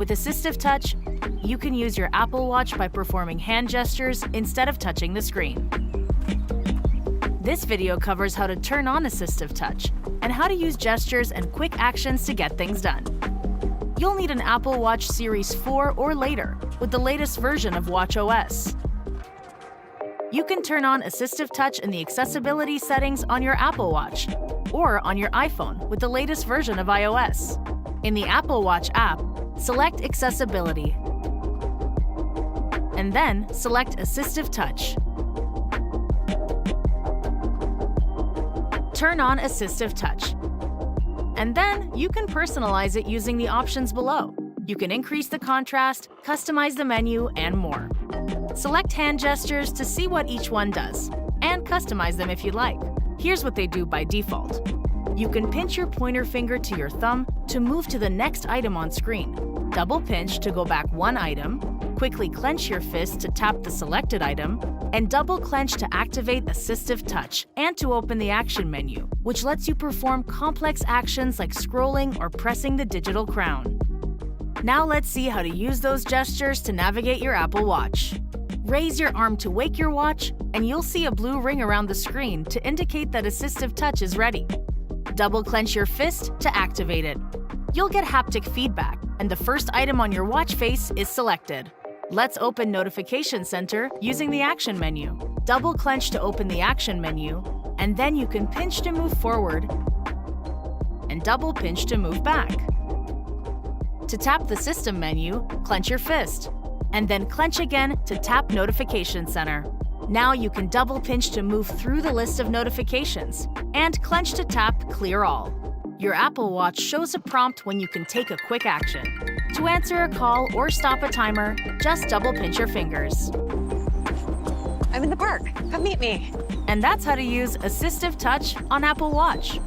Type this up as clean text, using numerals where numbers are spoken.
With Assistive Touch, you can use your Apple Watch by performing hand gestures instead of touching the screen. This video covers how to turn on Assistive Touch and how to use gestures and quick actions to get things done. You'll need an Apple Watch Series 4 or later with the latest version of watchOS. You can turn on Assistive Touch in the accessibility settings on your Apple Watch or on your iPhone with the latest version of iOS. In the Apple Watch app, select Accessibility, and then select Assistive Touch. Turn on Assistive Touch, and then you can personalize it using the options below. You can increase the contrast, customize the menu, and more. Select hand gestures to see what each one does, and customize them if you'd like. Here's what they do by default. You can pinch your pointer finger to your thumb to move to the next item on screen. Double pinch to go back one item, quickly clench your fist to tap the selected item, and double clench to activate Assistive Touch and to open the action menu, which lets you perform complex actions like scrolling or pressing the digital crown. Now let's see how to use those gestures to navigate your Apple Watch. Raise your arm to wake your watch, and you'll see a blue ring around the screen to indicate that Assistive Touch is ready. Double clench your fist to activate it. You'll get haptic feedback, and the first item on your watch face is selected. Let's open Notification Center using the Action menu. Double clench to open the Action menu, and then you can pinch to move forward and double pinch to move back. To tap the System menu, clench your fist, and then clench again to tap Notification Center. Now you can double pinch to move through the list of notifications, and clench to tap Clear All. Your Apple Watch shows a prompt when you can take a quick action. To answer a call or stop a timer, just double pinch your fingers. I'm in the park. Come meet me. And that's how to use Assistive Touch on Apple Watch.